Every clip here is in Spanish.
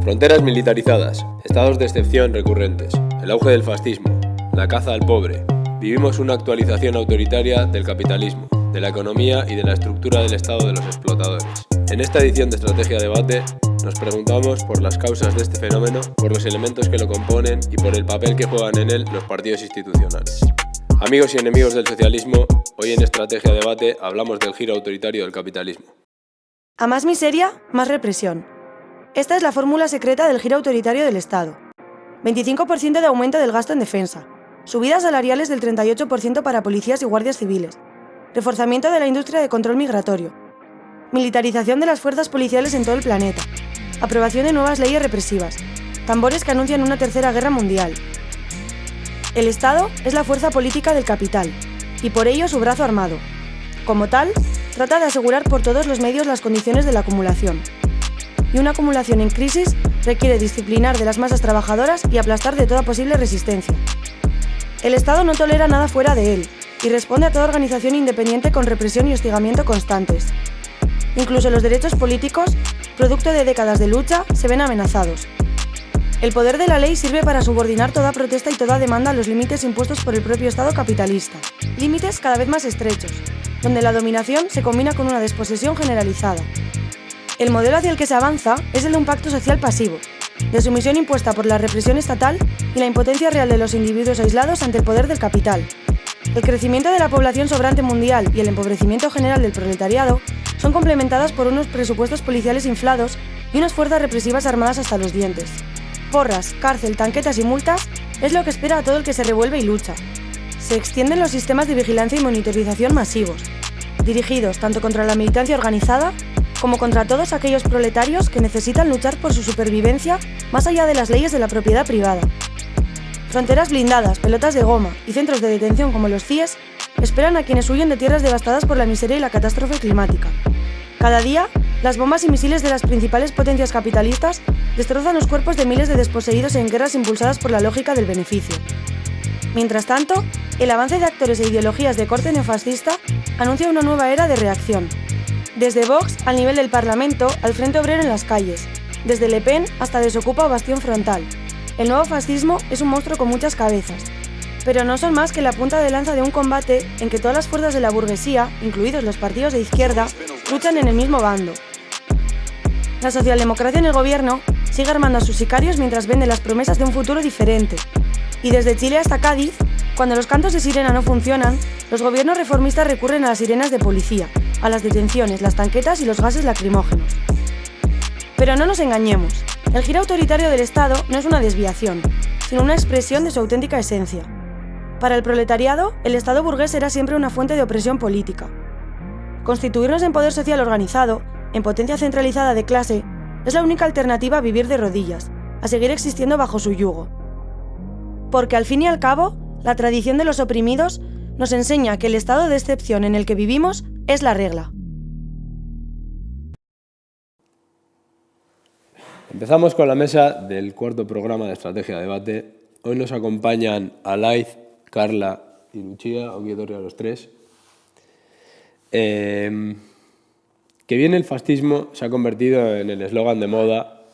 Fronteras militarizadas, estados de excepción recurrentes, el auge del fascismo, la caza al pobre. Vivimos una actualización autoritaria del capitalismo, de la economía y de la estructura del Estado de los explotadores. En esta edición de Estrategia Debate nos preguntamos por las causas de este fenómeno, por los elementos que lo componen y por el papel que juegan en él los partidos institucionales. Amigos y enemigos del socialismo, hoy en Estrategia Debate hablamos del giro autoritario del capitalismo. A más miseria, más represión. Esta es la fórmula secreta del giro autoritario del Estado. 25% de aumento del gasto en defensa, subidas salariales del 38% para policías y guardias civiles, reforzamiento de la industria de control migratorio, militarización de las fuerzas policiales en todo el planeta, aprobación de nuevas leyes represivas, tambores que anuncian una tercera guerra mundial. El Estado es la fuerza política del capital, y por ello su brazo armado. Como tal, trata de asegurar por todos los medios las condiciones de la acumulación. Y una acumulación en crisis requiere disciplinar de las masas trabajadoras y aplastar de toda posible resistencia. El Estado no tolera nada fuera de él, y responde a toda organización independiente con represión y hostigamiento constantes. Incluso los derechos políticos, producto de décadas de lucha, se ven amenazados. El poder de la ley sirve para subordinar toda protesta y toda demanda a los límites impuestos por el propio Estado capitalista. Límites cada vez más estrechos, donde la dominación se combina con una desposesión generalizada. El modelo hacia el que se avanza es el de un pacto social pasivo, de sumisión impuesta por la represión estatal y la impotencia real de los individuos aislados ante el poder del capital. El crecimiento de la población sobrante mundial y el empobrecimiento general del proletariado son complementadas por unos presupuestos policiales inflados y unas fuerzas represivas armadas hasta los dientes. Porras, cárcel, tanquetas y multas es lo que espera a todo el que se revuelve y lucha. Se extienden los sistemas de vigilancia y monitorización masivos, dirigidos tanto contra la militancia organizada como contra todos aquellos proletarios que necesitan luchar por su supervivencia más allá de las leyes de la propiedad privada. Fronteras blindadas, pelotas de goma y centros de detención como los CIES esperan a quienes huyen de tierras devastadas por la miseria y la catástrofe climática. Cada día, las bombas y misiles de las principales potencias capitalistas destrozan los cuerpos de miles de desposeídos en guerras impulsadas por la lógica del beneficio. Mientras tanto, el avance de actores e ideologías de corte neofascista anuncia una nueva era de reacción. Desde Vox al nivel del Parlamento, al Frente Obrero en las calles, desde Le Pen hasta Desocupa o Bastión Frontal. El nuevo fascismo es un monstruo con muchas cabezas, pero no son más que la punta de lanza de un combate en que todas las fuerzas de la burguesía, incluidos los partidos de izquierda, luchan en el mismo bando. La socialdemocracia en el gobierno sigue armando a sus sicarios mientras vende las promesas de un futuro diferente. Y desde Chile hasta Cádiz, cuando los cantos de sirena no funcionan, los gobiernos reformistas recurren a las sirenas de policía, a las detenciones, las tanquetas y los gases lacrimógenos. Pero no nos engañemos, el giro autoritario del Estado no es una desviación, sino una expresión de su auténtica esencia. Para el proletariado, el Estado burgués será siempre una fuente de opresión política. Constituirnos en poder social organizado, en potencia centralizada de clase, es la única alternativa a vivir de rodillas, a seguir existiendo bajo su yugo. Porque al fin y al cabo, la tradición de los oprimidos nos enseña que el estado de excepción en el que vivimos es la regla. Empezamos con la mesa del cuarto programa de Estrategia Debate. Hoy nos acompañan Alaiz, Carla y Lucía, ongi etorri a los tres. Que bien el fascismo se ha convertido en el eslogan de moda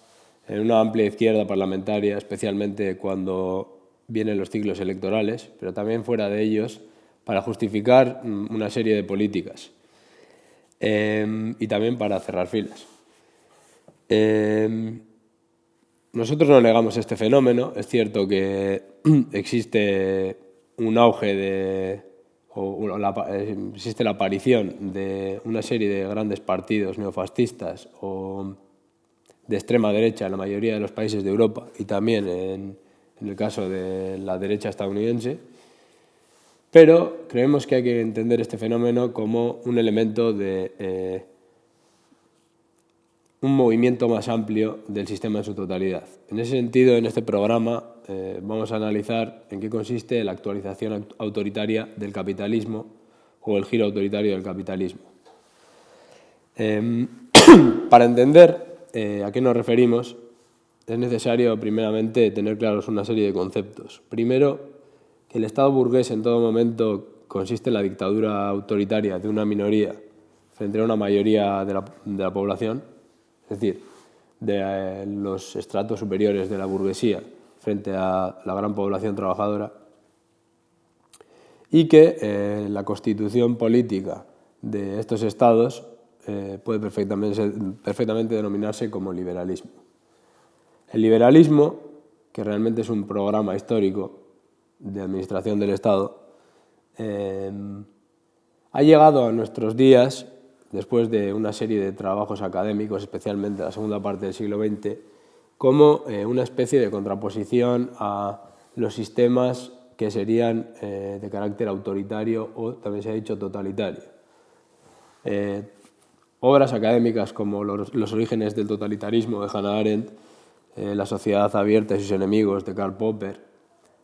en una amplia izquierda parlamentaria, especialmente cuando vienen los ciclos electorales, pero también fuera de ellos, para justificar una serie de políticas y también para cerrar filas. Nosotros no negamos este fenómeno. Es cierto que existe un auge existe la aparición de una serie de grandes partidos neofascistas o de extrema derecha en la mayoría de los países de Europa y también en el caso de la derecha estadounidense, pero creemos que hay que entender este fenómeno como un elemento de un movimiento más amplio del sistema en su totalidad. En ese sentido, en este programa vamos a analizar en qué consiste la actualización autoritaria del capitalismo o el giro autoritario del capitalismo. Para entender a qué nos referimos, es necesario, primeramente, tener claros una serie de conceptos. Primero, que el Estado burgués en todo momento consiste en la dictadura autoritaria de una minoría frente a una mayoría de la población. Es decir, de los estratos superiores de la burguesía frente a la gran población trabajadora, y que la constitución política de estos estados puede perfectamente denominarse como liberalismo. El liberalismo, que realmente es un programa histórico de administración del Estado, ha llegado a nuestros días después de una serie de trabajos académicos, especialmente en la segunda parte del siglo XX, como una especie de contraposición a los sistemas que serían de carácter autoritario o, también se ha dicho, totalitario. Obras académicas como Los orígenes del totalitarismo de Hannah Arendt, La sociedad abierta y sus enemigos de Karl Popper,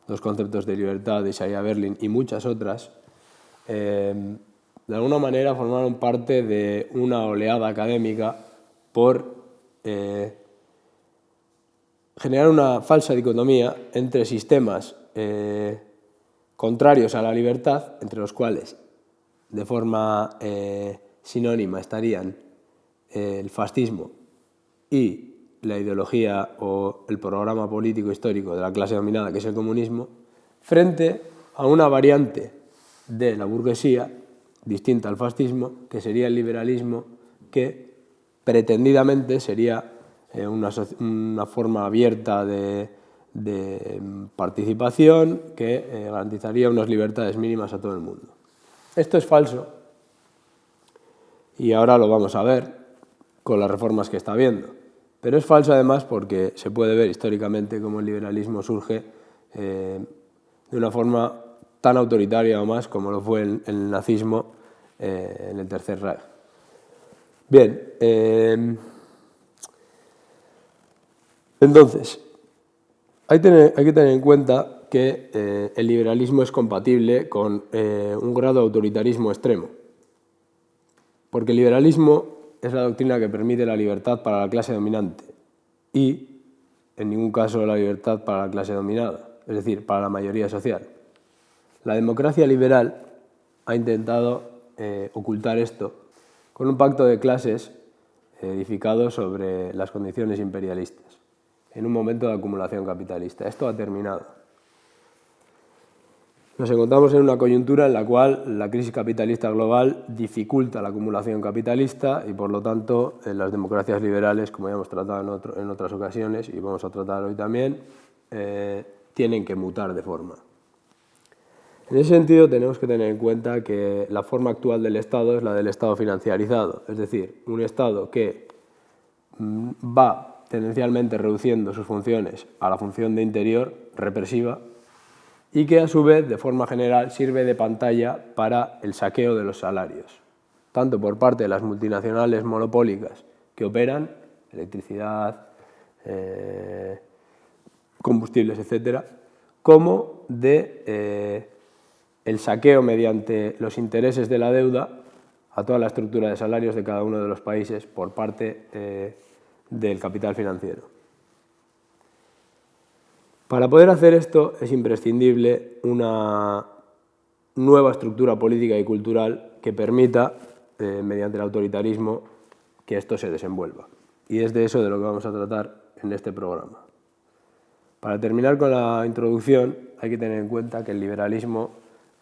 Los conceptos de libertad de Isaiah Berlin y muchas otras, de alguna manera formaron parte de una oleada académica por generar una falsa dicotomía entre sistemas contrarios a la libertad, entre los cuales de forma sinónima estarían el fascismo y la ideología o el programa político histórico de la clase dominada, que es el comunismo, frente a una variante de la burguesía distinta al fascismo, que sería el liberalismo, que pretendidamente sería una forma abierta de participación que garantizaría unas libertades mínimas a todo el mundo. Esto es falso y ahora lo vamos a ver con las reformas que está habiendo. Pero es falso además porque se puede ver históricamente cómo el liberalismo surge de una forma tan autoritaria o más como lo fue el nazismo en el Tercer Reich. Bien, entonces, hay que tener en cuenta que el liberalismo es compatible con un grado de autoritarismo extremo, porque el liberalismo es la doctrina que permite la libertad para la clase dominante y, en ningún caso, la libertad para la clase dominada, es decir, para la mayoría social. La democracia liberal ha intentado ocultar esto con un pacto de clases edificado sobre las condiciones imperialistas, en un momento de acumulación capitalista. Esto ha terminado. Nos encontramos en una coyuntura en la cual la crisis capitalista global dificulta la acumulación capitalista y, por lo tanto, las democracias liberales, como ya hemos tratado en otras ocasiones y vamos a tratar hoy también, tienen que mutar de forma. En ese sentido, tenemos que tener en cuenta que la forma actual del Estado es la del Estado financiarizado, es decir, un Estado que va tendencialmente reduciendo sus funciones a la función de interior, represiva, y que a su vez, de forma general, sirve de pantalla para el saqueo de los salarios, tanto por parte de las multinacionales monopólicas que operan, electricidad, combustibles, etcétera, como de el saqueo mediante los intereses de la deuda a toda la estructura de salarios de cada uno de los países por parte del capital financiero. Para poder hacer esto es imprescindible una nueva estructura política y cultural que permita, mediante el autoritarismo, que esto se desenvuelva. Y es de eso de lo que vamos a tratar en este programa. Para terminar con la introducción, hay que tener en cuenta que el liberalismo,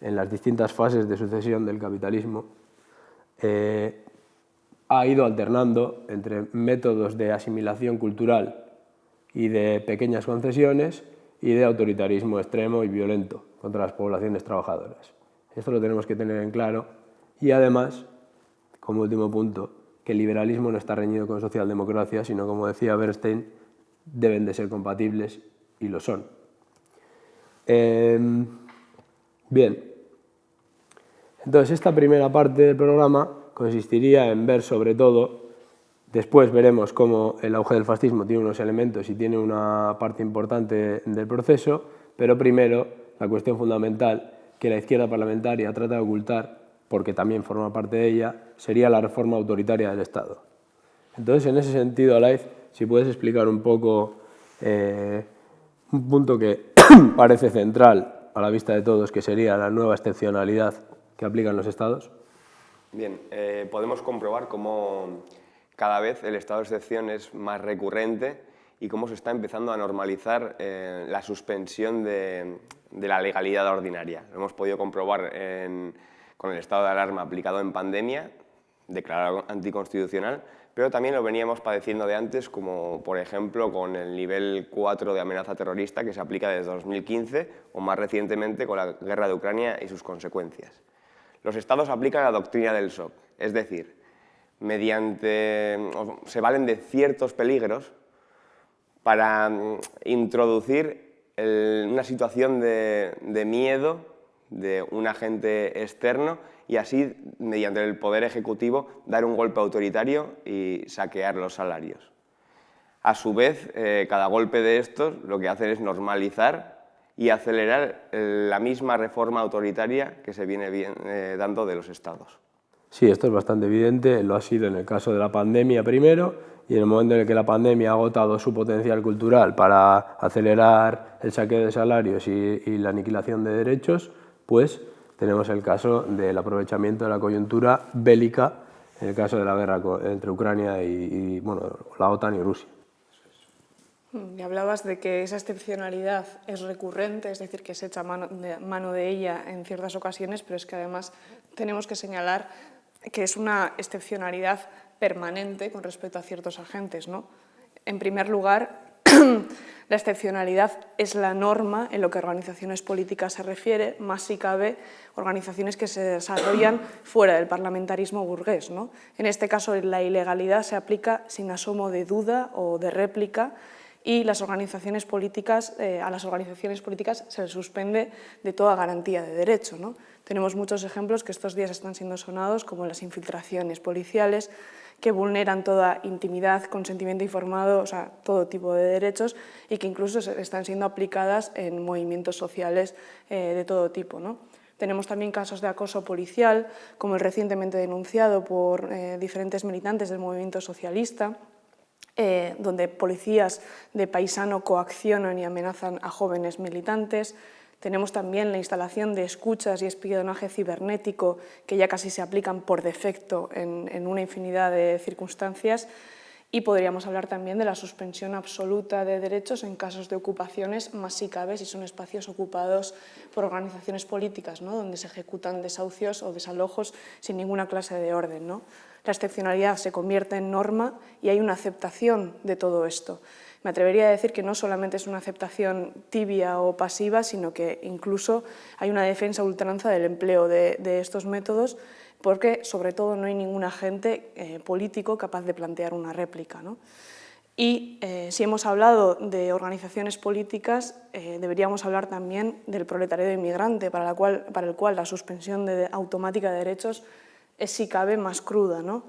en las distintas fases de sucesión del capitalismo, ha ido alternando entre métodos de asimilación cultural y de pequeñas concesiones y de autoritarismo extremo y violento contra las poblaciones trabajadoras. Esto lo tenemos que tener en claro y además, como último punto, que el liberalismo no está reñido con socialdemocracia, sino, como decía Bernstein, deben de ser compatibles y lo son. Bien, entonces esta primera parte del programa consistiría en ver sobre todo, después veremos cómo el auge del fascismo tiene unos elementos y tiene una parte importante del proceso, pero primero la cuestión fundamental que la izquierda parlamentaria trata de ocultar, porque también forma parte de ella, sería la reforma autoritaria del Estado. Entonces, en ese sentido, Alaiz, si puedes explicar un poco un punto que parece central a la vista de todos, que sería la nueva excepcionalidad que aplican los Estados. Bien, podemos comprobar cómo cada vez el estado de excepción es más recurrente y cómo se está empezando a normalizar la suspensión de la legalidad ordinaria. Lo hemos podido comprobar con el estado de alarma aplicado en pandemia, declarado anticonstitucional, pero también lo veníamos padeciendo de antes, como por ejemplo con el nivel 4 de amenaza terrorista que se aplica desde 2015 o más recientemente con la guerra de Ucrania y sus consecuencias. Los estados aplican la doctrina del shock, es decir, se valen de ciertos peligros para introducir una situación de miedo de un agente externo y así, mediante el poder ejecutivo, dar un golpe autoritario y saquear los salarios. A su vez, cada golpe de estos lo que hace es normalizar y acelerar la misma reforma autoritaria que se viene dando de los estados. Sí, esto es bastante evidente, lo ha sido en el caso de la pandemia primero, y en el momento en el que la pandemia ha agotado su potencial cultural para acelerar el saqueo de salarios y la aniquilación de derechos, pues tenemos el caso del aprovechamiento de la coyuntura bélica, en el caso de la guerra entre Ucrania y bueno, la OTAN y Rusia. Y hablabas de que esa excepcionalidad es recurrente, es decir, que se echa mano de ella en ciertas ocasiones, pero es que además tenemos que señalar que es una excepcionalidad permanente con respecto a ciertos agentes, ¿no? En primer lugar, la excepcionalidad es la norma en lo que a organizaciones políticas se refiere, más si cabe organizaciones que se desarrollan fuera del parlamentarismo burgués, ¿no? En este caso, la ilegalidad se aplica sin asomo de duda o de réplica, y a las organizaciones políticas se les suspende de toda garantía de derecho, ¿no? Tenemos muchos ejemplos que estos días están siendo sonados, como las infiltraciones policiales, que vulneran toda intimidad, consentimiento informado, o sea, todo tipo de derechos, y que incluso están siendo aplicadas en movimientos sociales de todo tipo, ¿no? Tenemos también casos de acoso policial, como el recientemente denunciado por diferentes militantes del movimiento socialista, donde policías de paisano coaccionan y amenazan a jóvenes militantes. Tenemos también la instalación de escuchas y espionaje cibernético, que ya casi se aplican por defecto en una infinidad de circunstancias. Y podríamos hablar también de la suspensión absoluta de derechos en casos de ocupaciones, más si cabe si son espacios ocupados por organizaciones políticas, ¿no?, donde se ejecutan desahucios o desalojos sin ninguna clase de orden, ¿no? La excepcionalidad se convierte en norma y hay una aceptación de todo esto. Me atrevería a decir que no solamente es una aceptación tibia o pasiva, sino que incluso hay una defensa a ultranza del empleo de estos métodos, porque sobre todo no hay ningún agente político capaz de plantear una réplica, ¿no? Y si hemos hablado de organizaciones políticas, deberíamos hablar también del proletariado inmigrante, para el cual la suspensión automática de derechos es, si cabe, más cruda, ¿no?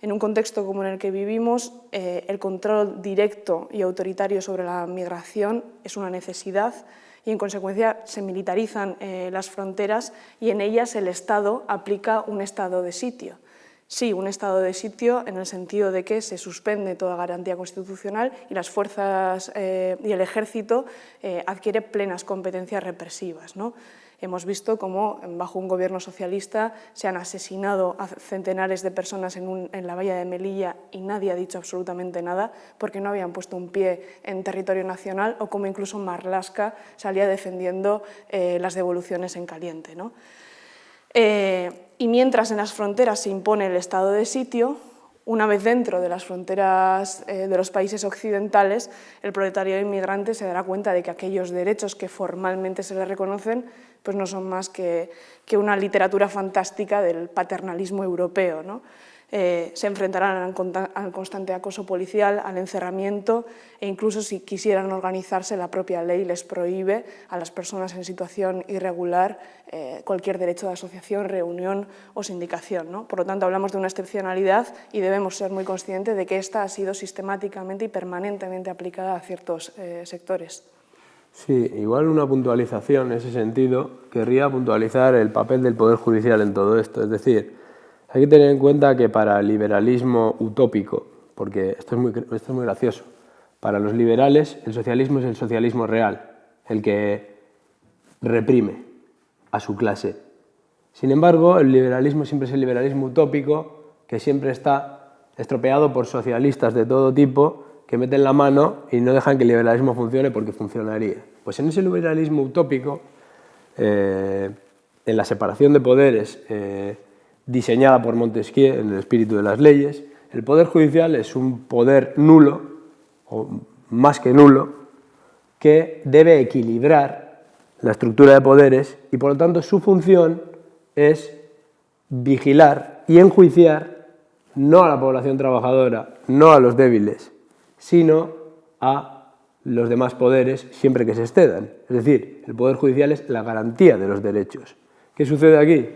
En un contexto como en el que vivimos, el control directo y autoritario sobre la migración es una necesidad y, en consecuencia, se militarizan las fronteras y en ellas el Estado aplica un estado de sitio. Sí, un estado de sitio en el sentido de que se suspende toda garantía constitucional y las fuerzas y el ejército adquiere plenas competencias represivas, ¿no? Hemos visto cómo bajo un gobierno socialista se han asesinado a centenares de personas en la valla de Melilla y nadie ha dicho absolutamente nada porque no habían puesto un pie en territorio nacional, o como incluso Marlaska salía defendiendo las devoluciones en caliente, ¿no? Y mientras en las fronteras se impone el estado de sitio, una vez dentro de las fronteras de los países occidentales, el proletariado inmigrante se dará cuenta de que aquellos derechos que formalmente se le reconocen pues no son más que una literatura fantástica del paternalismo europeo, ¿no? Se enfrentarán al constante acoso policial, al encerramiento, e incluso si quisieran organizarse, la propia ley les prohíbe a las personas en situación irregular cualquier derecho de asociación, reunión o sindicación, ¿no? Por lo tanto, hablamos de una excepcionalidad y debemos ser muy conscientes de que esta ha sido sistemáticamente y permanentemente aplicada a ciertos sectores. Sí, igual una puntualización en ese sentido. Querría puntualizar el papel del Poder Judicial en todo esto. Es decir, hay que tener en cuenta que para el liberalismo utópico, porque esto es muy gracioso, para los liberales el socialismo es el socialismo real, el que reprime a su clase. Sin embargo, el liberalismo siempre es el liberalismo utópico, que siempre está estropeado por socialistas de todo tipo que meten la mano y no dejan que el liberalismo funcione porque funcionaría. Pues en ese liberalismo utópico, en la separación de poderes diseñada por Montesquieu en el espíritu de las leyes, el poder judicial es un poder nulo, o más que nulo, que debe equilibrar la estructura de poderes y por lo tanto su función es vigilar y enjuiciar no a la población trabajadora, no a los débiles, sino a los demás poderes siempre que se excedan. Es decir, el poder judicial es la garantía de los derechos. ¿Qué sucede aquí?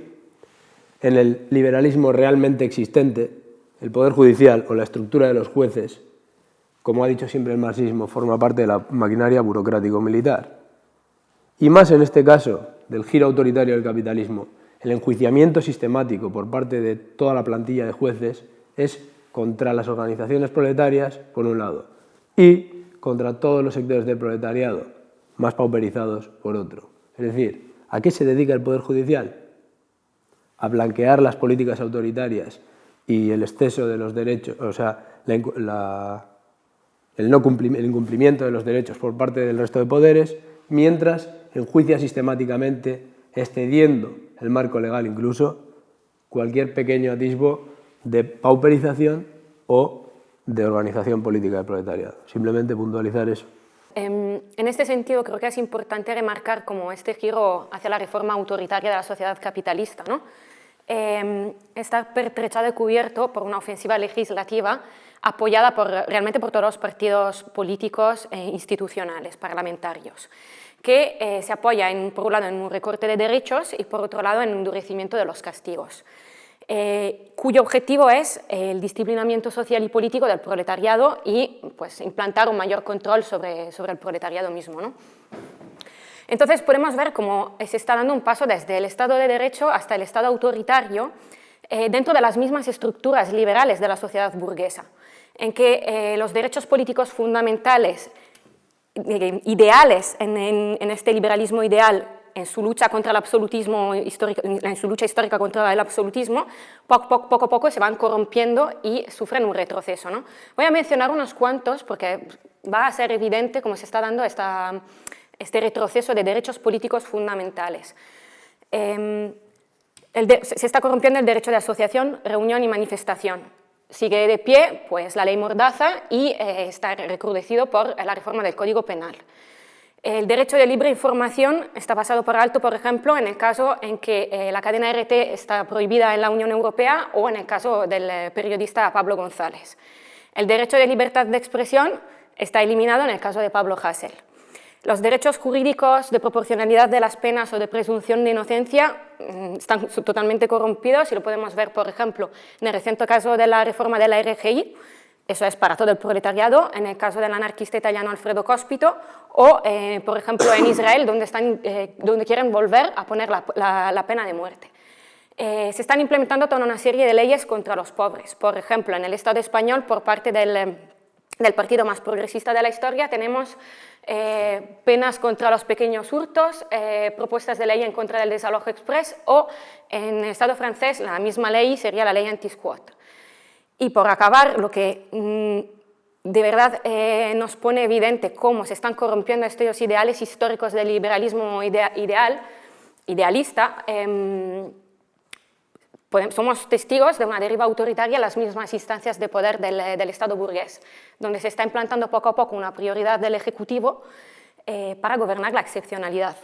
En el liberalismo realmente existente, el poder judicial o la estructura de los jueces, como ha dicho siempre el marxismo, forma parte de la maquinaria burocrático-militar. Y más en este caso del giro autoritario del capitalismo, el enjuiciamiento sistemático por parte de toda la plantilla de jueces es contra las organizaciones proletarias, por un lado, y contra todos los sectores del proletariado, más pauperizados, por otro. Es decir, ¿a qué se dedica el Poder Judicial? A blanquear las políticas autoritarias y el exceso de los derechos, o sea, el incumplimiento de los derechos por parte del resto de poderes, mientras enjuicia sistemáticamente, excediendo el marco legal incluso, cualquier pequeño atisbo de pauperización o de organización política del proletariado. Simplemente puntualizar eso. En este sentido, creo que es importante remarcar como este giro hacia la reforma autoritaria de la sociedad capitalista, ¿no? Está pertrechado y cubierto por una ofensiva legislativa apoyada realmente por todos los partidos políticos e institucionales, parlamentarios, que se apoya, por un lado, en un recorte de derechos y, por otro lado, en un endurecimiento de los castigos, cuyo objetivo es el disciplinamiento social y político del proletariado y pues, implantar un mayor control sobre el proletariado mismo, ¿no? Entonces podemos ver cómo se está dando un paso desde el Estado de Derecho hasta el Estado autoritario dentro de las mismas estructuras liberales de la sociedad burguesa, en que los derechos políticos fundamentales, ideales en este liberalismo ideal, en su lucha contra el absolutismo histórico, en su lucha histórica contra el absolutismo, poco a poco se van corrompiendo y sufren un retroceso, ¿no? Voy a mencionar unos cuantos porque va a ser evidente cómo se está dando este retroceso de derechos políticos fundamentales. Se está corrompiendo el derecho de asociación, reunión y manifestación. Sigue de pie pues, la ley Mordaza y está recrudecido por la reforma del Código Penal. El derecho de libre información está pasado por alto, por ejemplo, en el caso en que la cadena RT está prohibida en la Unión Europea o en el caso del periodista Pablo González. El derecho de libertad de expresión está eliminado en el caso de Pablo Hasél. Los derechos jurídicos de proporcionalidad de las penas o de presunción de inocencia están totalmente corrompidos y lo podemos ver, por ejemplo, en el reciente caso de la reforma de la RGI, eso es para todo el proletariado, en el caso del anarquista italiano Alfredo Cospito, o, por ejemplo, en Israel, donde quieren volver a poner la pena de muerte. Se están implementando toda una serie de leyes contra los pobres. Por ejemplo, en el Estado español, por parte del partido más progresista de la historia, tenemos penas contra los pequeños hurtos, propuestas de ley en contra del desalojo express, o en el Estado francés la misma ley sería la ley anti-squat. Y por acabar, lo que de verdad nos pone evidente cómo se están corrompiendo estos ideales históricos del liberalismo idealista, somos testigos de una deriva autoritaria en las mismas instancias de poder del Estado burgués, donde se está implantando poco a poco una prioridad del Ejecutivo para gobernar la excepcionalidad.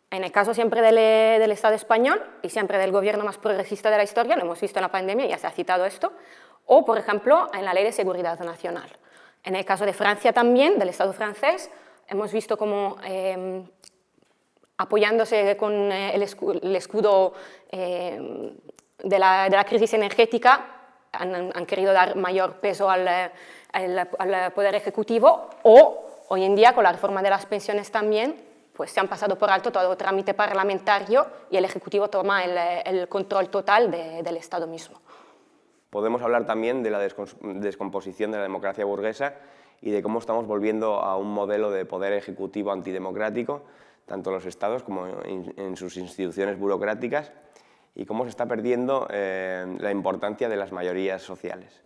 En el caso siempre del Estado español y siempre del gobierno más progresista de la historia, lo hemos visto en la pandemia, ya se ha citado esto, o, por ejemplo, en la Ley de Seguridad Nacional. En el caso de Francia también, del Estado francés, hemos visto cómo, apoyándose con el escudo de la crisis energética, han querido dar mayor peso al Poder Ejecutivo, o hoy en día, con la reforma de las pensiones también, pues se han pasado por alto todo trámite parlamentario y el Ejecutivo toma el control total del Estado mismo. Podemos hablar también de la descomposición de la democracia burguesa y de cómo estamos volviendo a un modelo de poder ejecutivo antidemocrático, tanto en los estados como en sus instituciones burocráticas, y cómo se está perdiendo la importancia de las mayorías sociales.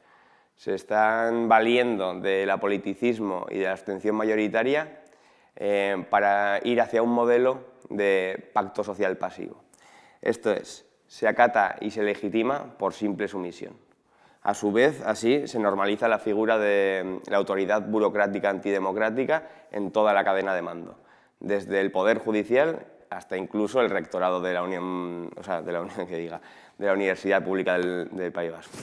se están valiendo del apoliticismo y de la abstención mayoritaria para ir hacia un modelo de pacto social pasivo. Esto es, se acata y se legitima por simple sumisión. A su vez, así se normaliza la figura de la autoridad burocrática antidemocrática en toda la cadena de mando, desde el Poder Judicial hasta incluso el rectorado de la Unión, de la Universidad Pública del País Vasco.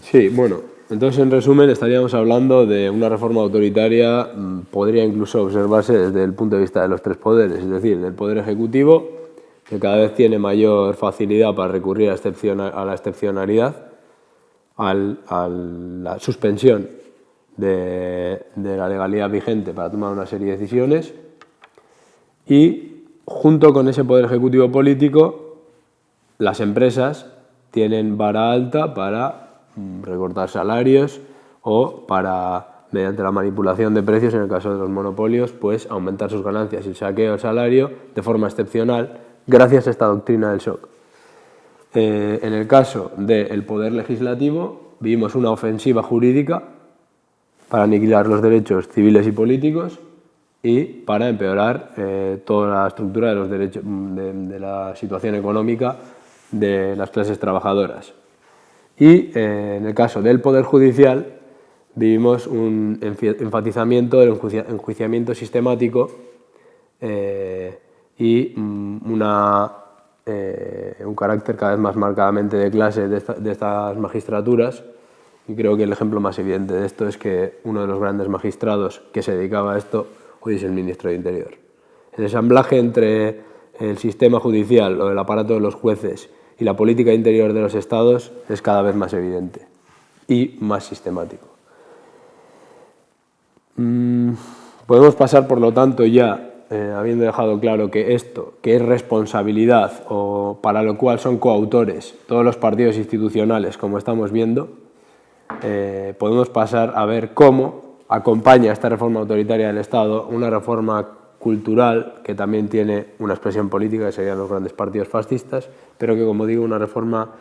Sí, bueno, entonces en resumen estaríamos hablando de una reforma autoritaria, podría incluso observarse desde el punto de vista de los tres poderes, es decir, del Poder Ejecutivo, que cada vez tiene mayor facilidad para recurrir a la excepcionalidad, a la suspensión de la legalidad vigente para tomar una serie de decisiones y junto con ese poder ejecutivo político las empresas tienen vara alta para recortar salarios o para, mediante la manipulación de precios en el caso de los monopolios, pues aumentar sus ganancias y el saqueo del salario de forma excepcional gracias a esta doctrina del shock. En el caso del Poder Legislativo vimos una ofensiva jurídica para aniquilar los derechos civiles y políticos y para empeorar toda la estructura de los derechos, de la situación económica de las clases trabajadoras. Y en el caso del Poder Judicial vivimos un enfatizamiento del enjuiciamiento sistemático y un carácter cada vez más marcadamente de clase de estas magistraturas, y creo que el ejemplo más evidente de esto es que uno de los grandes magistrados que se dedicaba a esto hoy es el ministro de Interior. El ensamblaje entre el sistema judicial o el aparato de los jueces y la política interior de los estados es cada vez más evidente y más sistemático. Podemos pasar, por lo tanto, ya habiendo dejado claro que esto, que es responsabilidad o para lo cual son coautores todos los partidos institucionales, como estamos viendo, podemos pasar a ver cómo acompaña esta reforma autoritaria del Estado una reforma cultural que también tiene una expresión política, que serían los grandes partidos fascistas, pero que, como digo, una reforma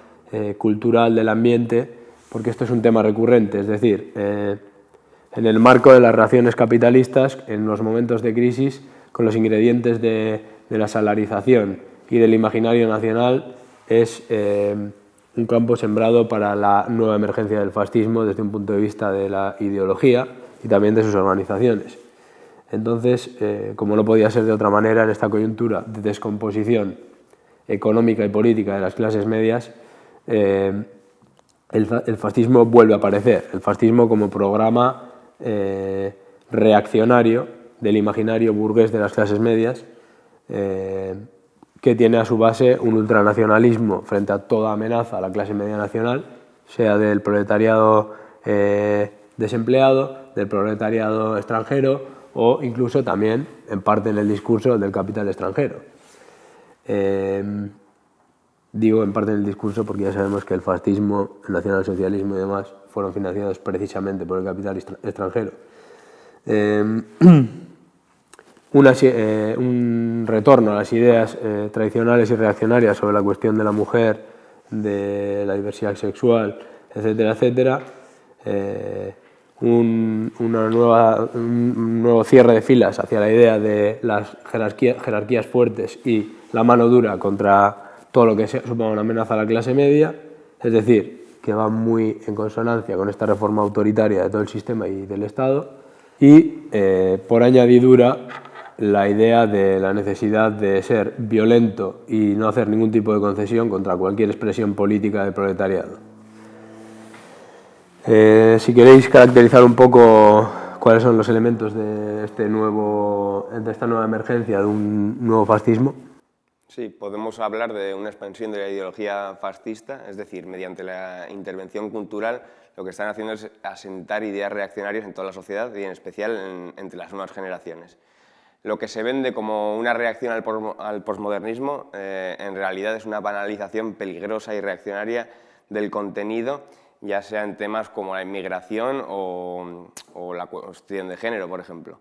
cultural del ambiente, porque esto es un tema recurrente, es decir, en el marco de las relaciones capitalistas, en los momentos de crisis, con los ingredientes de la salarización y del imaginario nacional, es un campo sembrado para la nueva emergencia del fascismo desde un punto de vista de la ideología y también de sus organizaciones. Entonces, como no podía ser de otra manera, en esta coyuntura de descomposición económica y política de las clases medias, el fascismo vuelve a aparecer, el fascismo como programa reaccionario del imaginario burgués de las clases medias, que tiene a su base un ultranacionalismo frente a toda amenaza a la clase media nacional, sea del proletariado desempleado, del proletariado extranjero o incluso también, en parte en el discurso, del capital extranjero. Digo en parte en el discurso porque ya sabemos que el fascismo, el nacionalsocialismo y demás fueron financiados precisamente por el capital extranjero. Un retorno a las ideas tradicionales y reaccionarias sobre la cuestión de la mujer, de la diversidad sexual, etcétera, etcétera. Un nuevo cierre de filas hacia la idea de las jerarquías fuertes y la mano dura contra todo lo que suponga una amenaza a la clase media, es decir, que va muy en consonancia con esta reforma autoritaria de todo el sistema y del Estado, y por añadidura la idea de la necesidad de ser violento y no hacer ningún tipo de concesión contra cualquier expresión política del proletariado. Si queréis caracterizar un poco cuáles son los elementos de esta nueva emergencia, de un nuevo fascismo. Sí, podemos hablar de una expansión de la ideología fascista, es decir, mediante la intervención cultural, lo que están haciendo es asentar ideas reaccionarias en toda la sociedad y en especial entre las nuevas generaciones. Lo que se vende como una reacción al posmodernismo en realidad es una banalización peligrosa y reaccionaria del contenido, ya sea en temas como la inmigración o la cuestión de género, por ejemplo.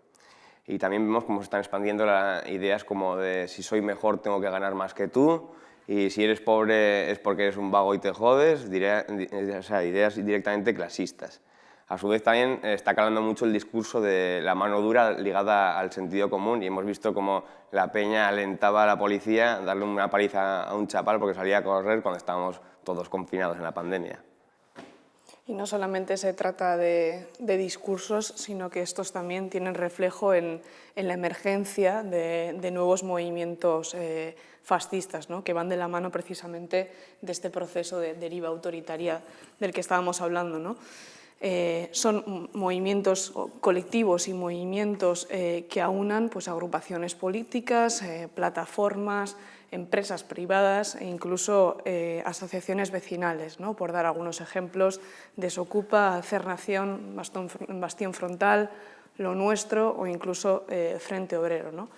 Y también vemos cómo se están expandiendo ideas como de si soy mejor tengo que ganar más que tú, y si eres pobre es porque eres un vago y te jodes, ideas directamente clasistas. A su vez también está calando mucho el discurso de la mano dura ligada al sentido común y hemos visto cómo la peña alentaba a la policía a darle una paliza a un chaval porque salía a correr cuando estábamos todos confinados en la pandemia. Y no solamente se trata de discursos, sino que estos también tienen reflejo en la emergencia de nuevos movimientos fascistas, ¿no? Que van de la mano precisamente de este proceso de deriva autoritaria del que estábamos hablando, ¿no? Son movimientos colectivos y movimientos que aunan pues, agrupaciones políticas, plataformas, empresas privadas e incluso asociaciones vecinales, ¿no? Por dar algunos ejemplos: Desocupa, Hacer Nación, Bastión Frontal, Lo Nuestro o incluso Frente Obrero, ¿no?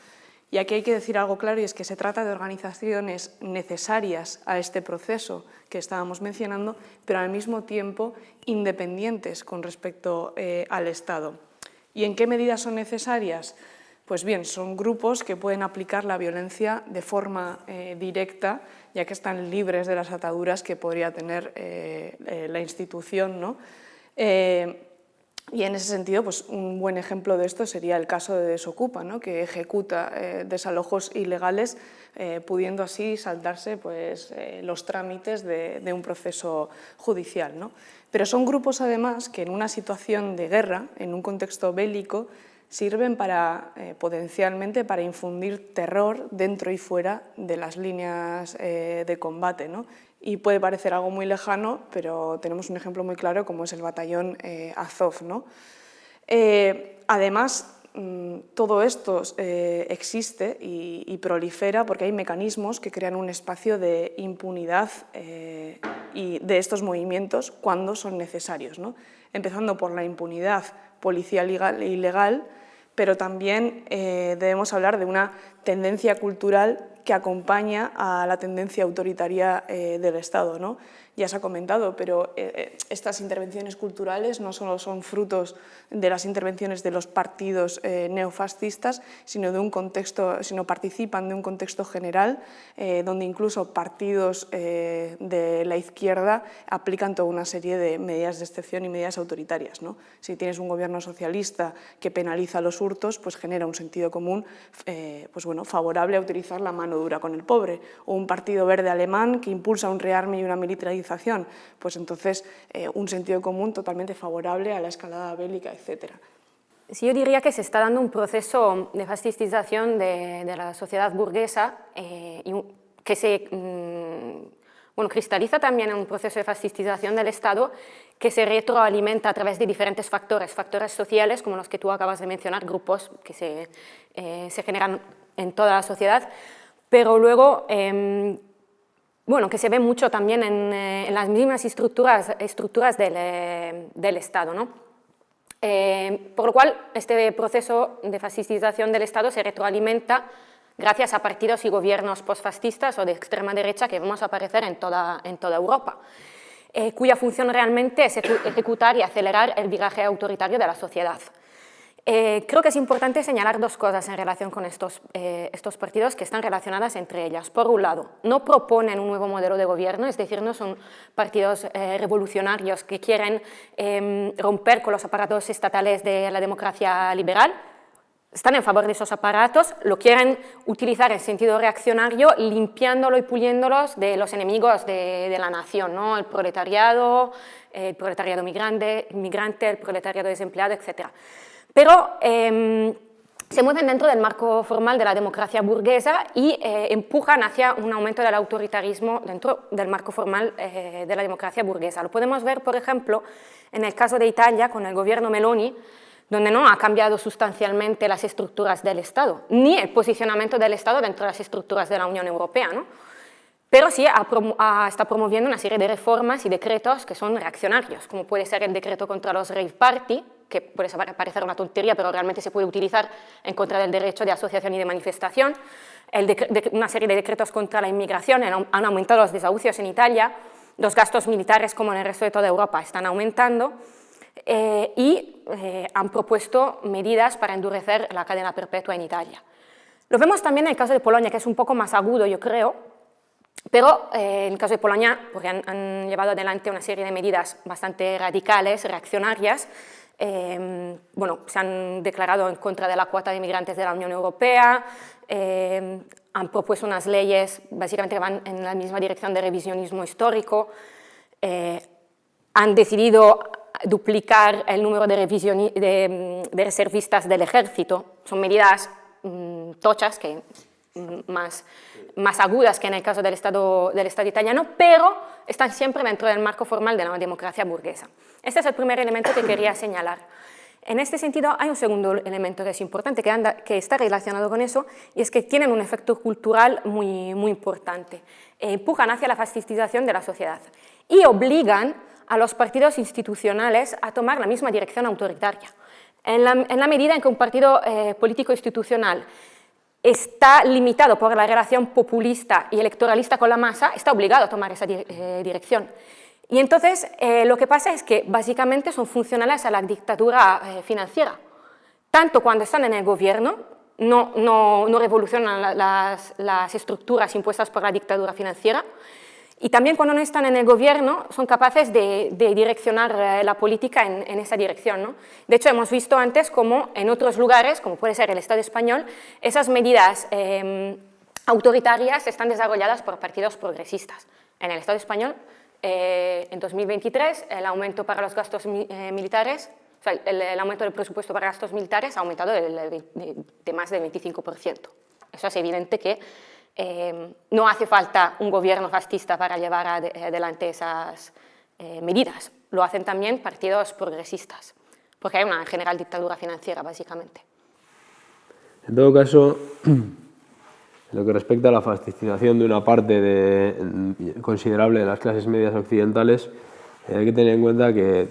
Y aquí hay que decir algo claro, y es que se trata de organizaciones necesarias a este proceso que estábamos mencionando, pero al mismo tiempo independientes con respecto al Estado. ¿Y en qué medidas son necesarias? Pues bien, son grupos que pueden aplicar la violencia de forma directa, ya que están libres de las ataduras que podría tener la institución, ¿no? Y en ese sentido, pues, un buen ejemplo de esto sería el caso de Desocupa, ¿no? Que ejecuta desalojos ilegales, pudiendo así saltarse pues, los trámites de un proceso judicial, ¿no? Pero son grupos, además, que en una situación de guerra, en un contexto bélico, sirven potencialmente para infundir terror dentro y fuera de las líneas de combate, ¿no? Y puede parecer algo muy lejano, pero tenemos un ejemplo muy claro como es el batallón Azov, ¿no? Además, todo esto existe y prolifera porque hay mecanismos que crean un espacio de impunidad y de estos movimientos cuando son necesarios, ¿no? Empezando por la impunidad policial e ilegal, pero también debemos hablar de una tendencia cultural que acompaña a la tendencia autoritaria del Estado, ¿no? Ya se ha comentado, pero estas intervenciones culturales no solo son frutos de las intervenciones de los partidos neofascistas, sino participan de un contexto general donde incluso partidos de la izquierda aplican toda una serie de medidas de excepción y medidas autoritarias, ¿no? Si tienes un gobierno socialista que penaliza los hurtos, pues genera un sentido común pues bueno, favorable a utilizar la mano dura con el pobre, o un partido verde alemán que impulsa un rearme y una militarización, pues entonces un sentido común totalmente favorable a la escalada bélica, etc. Sí, yo diría que se está dando un proceso de fascistización de la sociedad burguesa que se cristaliza también en un proceso de fascistización del Estado que se retroalimenta a través de diferentes factores sociales como los que tú acabas de mencionar, grupos que se generan en toda la sociedad, pero luego que se ve mucho también en las mismas estructuras del Estado, ¿no? Por lo cual, este proceso de fascistización del Estado se retroalimenta gracias a partidos y gobiernos postfascistas o de extrema derecha que vemos aparecer en toda Europa, cuya función realmente es ejecutar y acelerar el viraje autoritario de la sociedad. Creo que es importante señalar dos cosas en relación con estos partidos que están relacionadas entre ellas. Por un lado, no proponen un nuevo modelo de gobierno, es decir, no son partidos revolucionarios que quieren romper con los aparatos estatales de la democracia liberal. Están en favor de esos aparatos, lo quieren utilizar en sentido reaccionario, limpiándolo y puliéndolos de los enemigos de la nación, ¿no? El proletariado migrante, el proletariado desempleado, etc. Pero se mueven dentro del marco formal de la democracia burguesa y empujan hacia un aumento del autoritarismo dentro del marco formal de la democracia burguesa. Lo podemos ver, por ejemplo, en el caso de Italia con el gobierno Meloni, donde no ha cambiado sustancialmente las estructuras del Estado, ni el posicionamiento del Estado dentro de las estructuras de la Unión Europea, ¿no? Pero sí está promoviendo una serie de reformas y decretos que son reaccionarios, como puede ser el decreto contra los rave party, que puede parecer una tontería, pero realmente se puede utilizar en contra del derecho de asociación y de manifestación, una serie de decretos contra la inmigración, han aumentado los desahucios en Italia, los gastos militares, como en el resto de toda Europa, están aumentando, y han propuesto medidas para endurecer la cadena perpetua en Italia. Lo vemos también en el caso de Polonia, que es un poco más agudo, yo creo, Pero en el caso de Polonia, porque han llevado adelante una serie de medidas bastante radicales, reaccionarias. Bueno, se han declarado en contra de la cuota de inmigrantes de la Unión Europea, han propuesto unas leyes básicamente que van en la misma dirección de revisionismo histórico, han decidido duplicar el número de reservistas del ejército. Son medidas tochas, más agudas que en el caso del Estado italiano, pero están siempre dentro del marco formal de la democracia burguesa. Este es el primer elemento que quería señalar. En este sentido, hay un segundo elemento que es importante, que está relacionado con eso, y es que tienen un efecto cultural muy importante. Empujan hacia la fascistización de la sociedad y obligan a los partidos institucionales a tomar la misma dirección autoritaria. En la medida en que un partido político institucional está limitado por la relación populista y electoralista con la masa, está obligado a tomar esa dirección. Y entonces lo que pasa es que básicamente son funcionales a la dictadura financiera. Tanto cuando están en el gobierno, no revolucionan las estructuras impuestas por la dictadura financiera, y también cuando no están en el gobierno son capaces de direccionar la política en esa dirección, ¿no? De hecho, hemos visto antes cómo en otros lugares, como puede ser el Estado español, esas medidas autoritarias están desarrolladas por partidos progresistas. En el Estado español, en 2023, el aumento para los gastos militares, o sea, el aumento del presupuesto para gastos militares ha aumentado de más del 25%. Eso es evidente que no hace falta un gobierno fascista para llevar adelante esas medidas. Lo hacen también partidos progresistas, porque hay una general dictadura financiera, básicamente. En todo caso, en lo que respecta a la fascistización de una parte considerable de las clases medias occidentales, hay que tener en cuenta que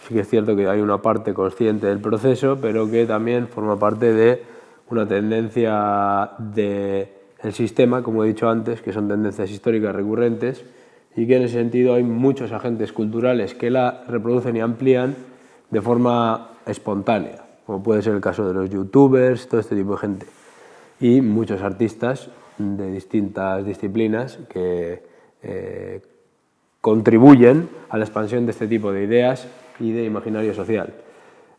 sí que es cierto que hay una parte consciente del proceso, pero que también forma parte de una tendencia del sistema, como he dicho antes, que son tendencias históricas recurrentes, y que en ese sentido hay muchos agentes culturales que la reproducen y amplían de forma espontánea, como puede ser el caso de los youtubers, todo este tipo de gente, y muchos artistas de distintas disciplinas que contribuyen a la expansión de este tipo de ideas y de imaginario social.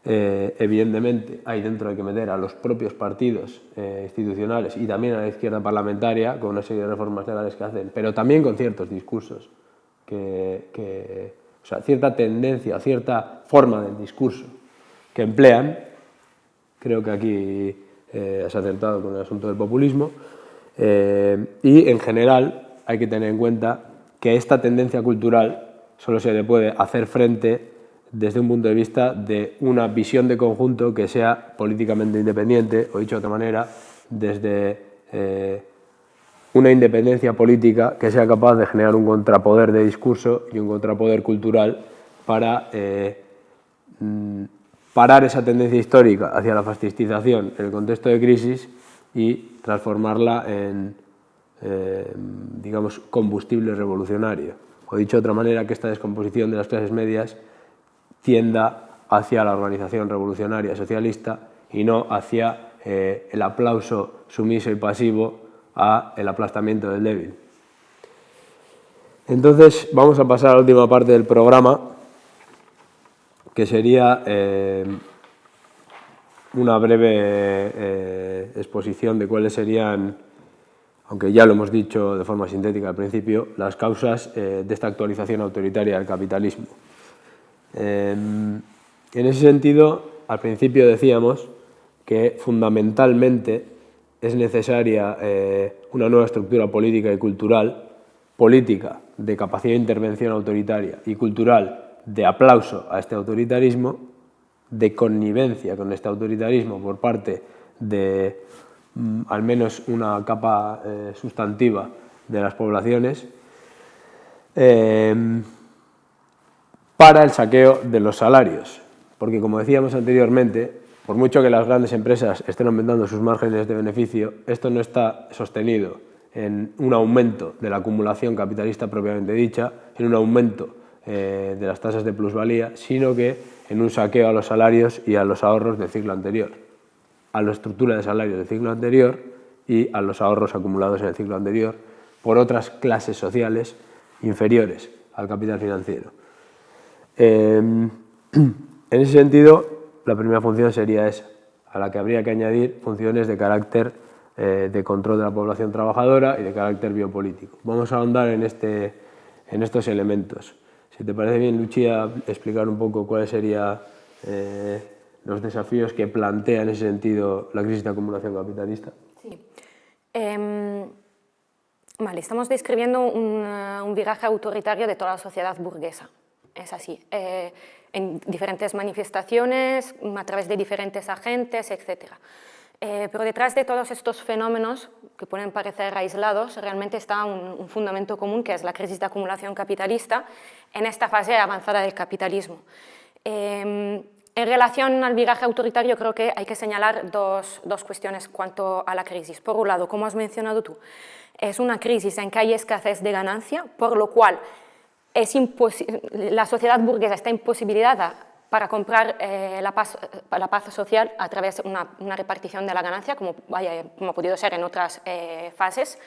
Evidentemente, ahí dentro hay que meter a los propios partidos institucionales y también a la izquierda parlamentaria con una serie de reformas legales que hacen, pero también con ciertos discursos, o sea, cierta tendencia, cierta forma del discurso que emplean. Creo que aquí has acertado con el asunto del populismo, y en general hay que tener en cuenta que esta tendencia cultural solo se le puede hacer frente desde un punto de vista de una visión de conjunto que sea políticamente independiente, o dicho de otra manera, desde una independencia política que sea capaz de generar un contrapoder de discurso y un contrapoder cultural para parar esa tendencia histórica hacia la fascistización en el contexto de crisis y transformarla en, digamos, combustible revolucionario. O dicho de otra manera, que esta descomposición de las clases medias tienda hacia la organización revolucionaria socialista y no hacia el aplauso sumiso y pasivo a el aplastamiento del débil. Entonces vamos a pasar a la última parte del programa, que sería una breve exposición de cuáles serían, aunque ya lo hemos dicho de forma sintética al principio, las causas de esta actualización autoritaria del capitalismo. En ese sentido, al principio decíamos que fundamentalmente es necesaria una nueva estructura política y cultural, política de capacidad de intervención autoritaria y cultural de aplauso a este autoritarismo, de connivencia con este autoritarismo por parte de al menos una capa sustantiva de las poblaciones, para el saqueo de los salarios. Porque, como decíamos anteriormente, por mucho que las grandes empresas estén aumentando sus márgenes de beneficio, esto no está sostenido en un aumento de la acumulación capitalista propiamente dicha, en un aumento de las tasas de plusvalía, sino que en un saqueo a los salarios y a los ahorros del ciclo anterior, a la estructura de salarios del ciclo anterior y a los ahorros acumulados en el ciclo anterior, por otras clases sociales inferiores al capital financiero. En ese sentido, la primera función sería esa, a la que habría que añadir funciones de carácter de control de la población trabajadora y de carácter biopolítico. Vamos a ahondar en estos elementos. Si te parece bien, Lucía, explicar un poco cuáles serían los desafíos que plantea en ese sentido la crisis de acumulación capitalista. Sí. Vale, estamos describiendo un viraje autoritario de toda la sociedad burguesa. Es así, en diferentes manifestaciones, a través de diferentes agentes, etc. Pero detrás de todos estos fenómenos, que pueden parecer aislados, realmente está un fundamento común, que es la crisis de acumulación capitalista en esta fase avanzada del capitalismo. En relación al viraje autoritario, creo que hay que señalar dos cuestiones cuanto a la crisis. Por un lado, como has mencionado tú, es una crisis en que hay escasez de ganancia, por lo cual la sociedad burguesa está imposibilitada para comprar la paz social a través de una repartición de la ganancia, como ha podido ser en otras fases,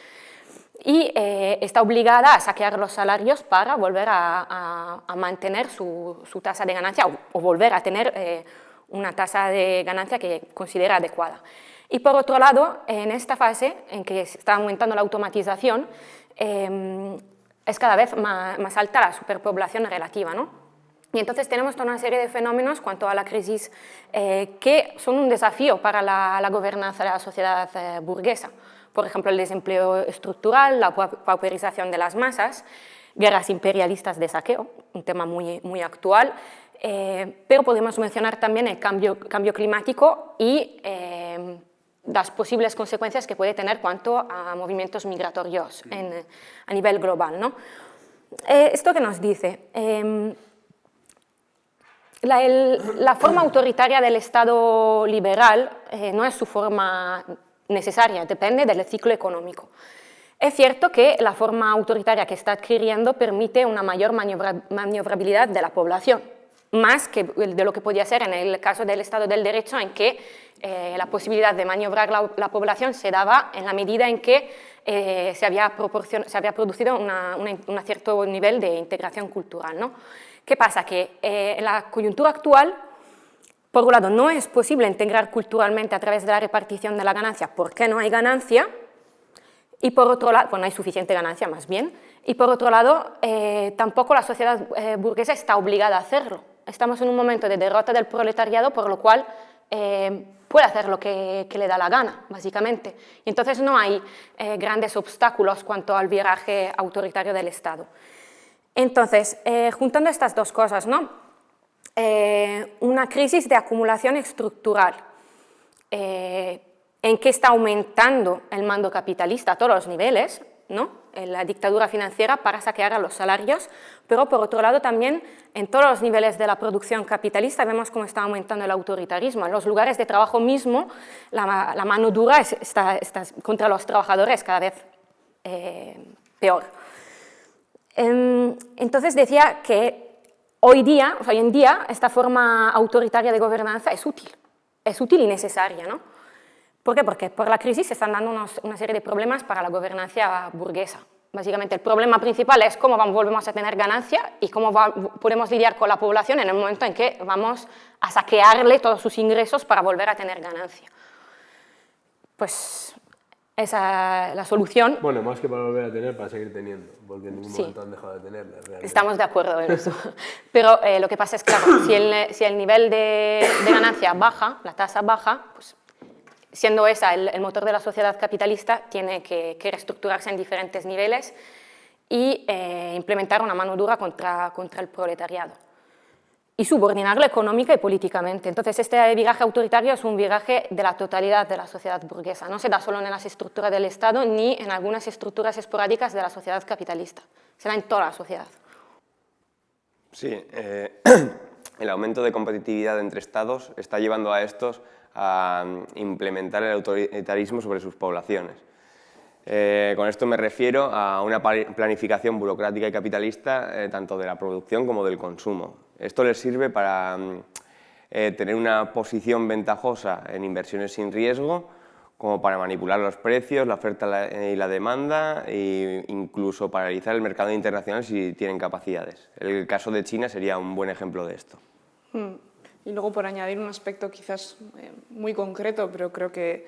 y está obligada a saquear los salarios para volver a mantener su tasa de ganancia o volver a tener una tasa de ganancia que considera adecuada. Y por otro lado, en esta fase en que está aumentando la automatización, es cada vez más alta la superpoblación relativa, ¿no? Y entonces tenemos toda una serie de fenómenos cuanto a la crisis que son un desafío para la gobernanza de la sociedad burguesa. Por ejemplo, el desempleo estructural, la pauperización de las masas, guerras imperialistas de saqueo, un tema muy actual, pero podemos mencionar también el cambio climático y las posibles consecuencias que puede tener cuanto a movimientos migratorios a nivel global, ¿no? ¿Esto qué nos dice? La forma autoritaria del Estado liberal no es su forma necesaria, depende del ciclo económico. Es cierto que la forma autoritaria que está adquiriendo permite una mayor maniobrabilidad de la población, más que de lo que podía ser en el caso del Estado del Derecho, en que la posibilidad de maniobrar la población se daba en la medida en que se había producido un cierto nivel de integración cultural, ¿no? ¿Qué pasa? Que en la coyuntura actual, por un lado, no es posible integrar culturalmente a través de la repartición de la ganancia porque no hay ganancia, y por otro lado, pues no hay suficiente ganancia más bien, y por otro lado, tampoco la sociedad burguesa está obligada a hacerlo. Estamos en un momento de derrota del proletariado, por lo cual puede hacer lo que le da la gana, básicamente. Y entonces no hay grandes obstáculos cuanto al viraje autoritario del Estado. Entonces, juntando estas dos cosas, ¿no? Una crisis de acumulación estructural, en que está aumentando el mando capitalista a todos los niveles, ¿no? La dictadura financiera para saquear a los salarios, pero por otro lado también en todos los niveles de la producción capitalista vemos cómo está aumentando el autoritarismo. En los lugares de trabajo mismo la mano dura está contra los trabajadores cada vez peor. Entonces decía que hoy en día esta forma autoritaria de gobernanza es útil y necesaria, ¿no? ¿Por qué? Porque por la crisis se están dando una serie de problemas para la gobernanza burguesa. Básicamente el problema principal es cómo volvemos a tener ganancia y cómo podemos lidiar con la población en el momento en que vamos a saquearle todos sus ingresos para volver a tener ganancia. Pues esa es la solución. Bueno, más que para volver a tener, para seguir teniendo, porque en ningún momento han dejado de tenerla. Realmente. Estamos de acuerdo en eso. Pero lo que pasa es, claro, si el nivel de ganancia baja, la tasa baja, pues siendo esa el motor de la sociedad capitalista, tiene que reestructurarse en diferentes niveles y implementar una mano dura contra el proletariado y subordinarlo económica y políticamente. Entonces, este viraje autoritario es un viraje de la totalidad de la sociedad burguesa. No se da solo en las estructuras del Estado ni en algunas estructuras esporádicas de la sociedad capitalista. Se da en toda la sociedad. Sí, el aumento de competitividad entre Estados está llevando a estos a implementar el autoritarismo sobre sus poblaciones. Con esto me refiero a una planificación burocrática y capitalista tanto de la producción como del consumo. Esto les sirve para tener una posición ventajosa en inversiones sin riesgo, como para manipular los precios, la oferta y la demanda, e incluso paralizar el mercado internacional si tienen capacidades. El caso de China sería un buen ejemplo de esto. Y luego, por añadir un aspecto quizás muy concreto, pero creo que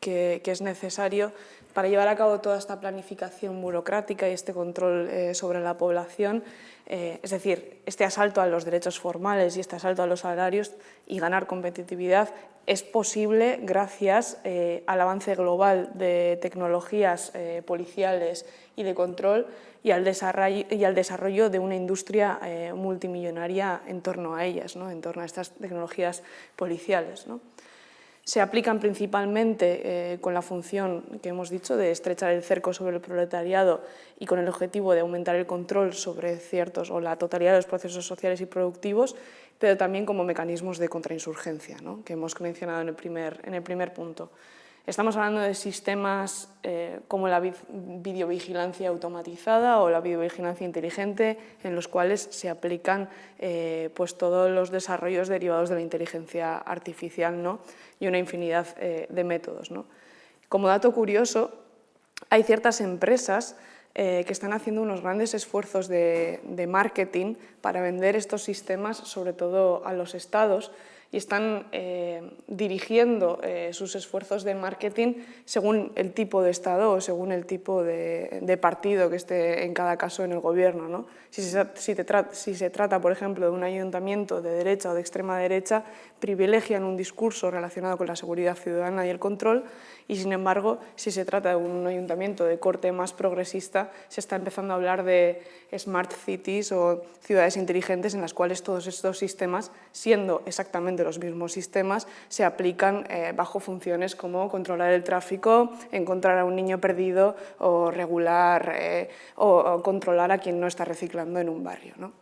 es necesario para llevar a cabo toda esta planificación burocrática y este control sobre la población, es decir, este asalto a los derechos formales y este asalto a los salarios y ganar competitividad es posible gracias al avance global de tecnologías policiales y de control y al desarrollo de una industria multimillonaria en torno a ellas, ¿no? En torno a estas tecnologías policiales, ¿no? Se aplican principalmente con la función que hemos dicho de estrechar el cerco sobre el proletariado y con el objetivo de aumentar el control sobre ciertos o la totalidad de los procesos sociales y productivos, pero también como mecanismos de contrainsurgencia, ¿no? Que hemos mencionado en el primer punto. Estamos hablando de sistemas como la videovigilancia automatizada o la videovigilancia inteligente, en los cuales se aplican pues todos los desarrollos derivados de la inteligencia artificial, ¿no? Y una infinidad de métodos, ¿no? Como dato curioso, hay ciertas empresas que están haciendo unos grandes esfuerzos de marketing para vender estos sistemas, sobre todo a los estados, y están dirigiendo sus esfuerzos de marketing según el tipo de Estado o según el tipo de partido que esté en cada caso en el gobierno, ¿no? Si se trata, por ejemplo, de un ayuntamiento de derecha o de extrema derecha, privilegian un discurso relacionado con la seguridad ciudadana y el control, y sin embargo, si se trata de un ayuntamiento de corte más progresista, se está empezando a hablar de smart cities o ciudades inteligentes en las cuales todos estos sistemas, siendo exactamente los mismos sistemas, se aplican bajo funciones como controlar el tráfico, encontrar a un niño perdido o regular o controlar a quien no está reciclando en un barrio, ¿no?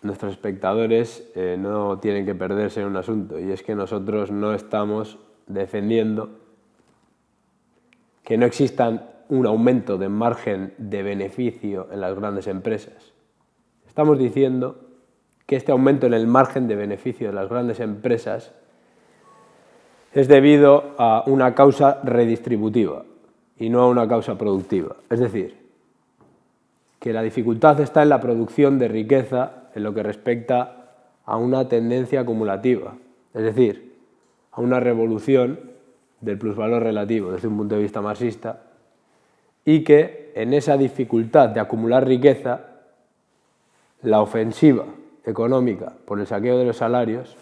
Nuestros espectadores no tienen que perderse en un asunto, y es que nosotros no estamos defendiendo que no existan un aumento de margen de beneficio en las grandes empresas. Estamos diciendo que este aumento en el margen de beneficio de las grandes empresas es debido a una causa redistributiva y no a una causa productiva. Es decir, que la dificultad está en la producción de riqueza en lo que respecta a una tendencia acumulativa, es decir, a una revolución del plusvalor relativo desde un punto de vista marxista, y que en esa dificultad de acumular riqueza, la ofensiva económica por el saqueo de los salarios,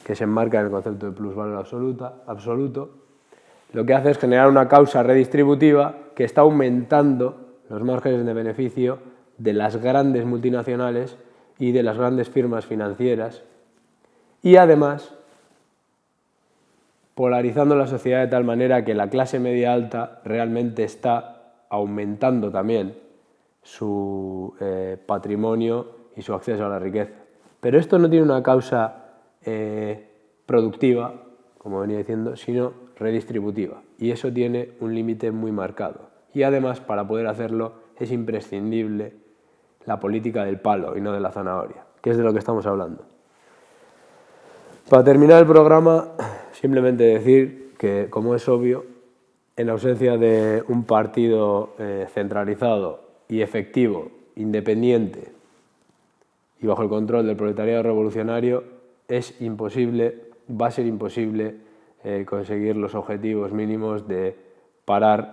que se enmarca en el concepto de plusvalor absoluto, lo que hace es generar una causa redistributiva que está aumentando los márgenes de beneficio de las grandes multinacionales y de las grandes firmas financieras, y además polarizando la sociedad de tal manera que la clase media alta realmente está aumentando también su patrimonio y su acceso a la riqueza. Pero esto no tiene una causa productiva, como venía diciendo, sino redistributiva, y eso tiene un límite muy marcado. Y además, para poder hacerlo, es imprescindible la política del palo y no de la zanahoria, que es de lo que estamos hablando. Para terminar el programa, simplemente decir que, como es obvio, en ausencia de un partido centralizado y efectivo, independiente y bajo el control del proletariado revolucionario, es imposible, va a ser imposible conseguir los objetivos mínimos de parar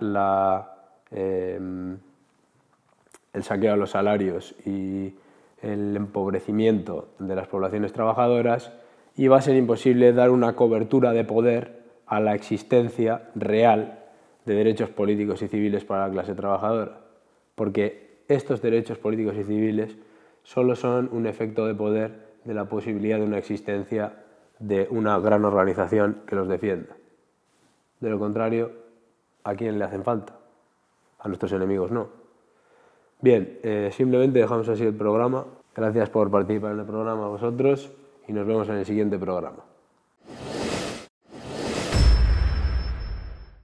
el saqueo a los salarios y el empobrecimiento de las poblaciones trabajadoras, y va a ser imposible dar una cobertura de poder a la existencia real de derechos políticos y civiles para la clase trabajadora, porque estos derechos políticos y civiles solo son un efecto de poder de la posibilidad de una existencia de una gran organización que los defienda. De lo contrario, ¿a quién le hacen falta? A nuestros enemigos no. Bien, simplemente dejamos así el programa. Gracias por participar en el programa vosotros y nos vemos en el siguiente programa.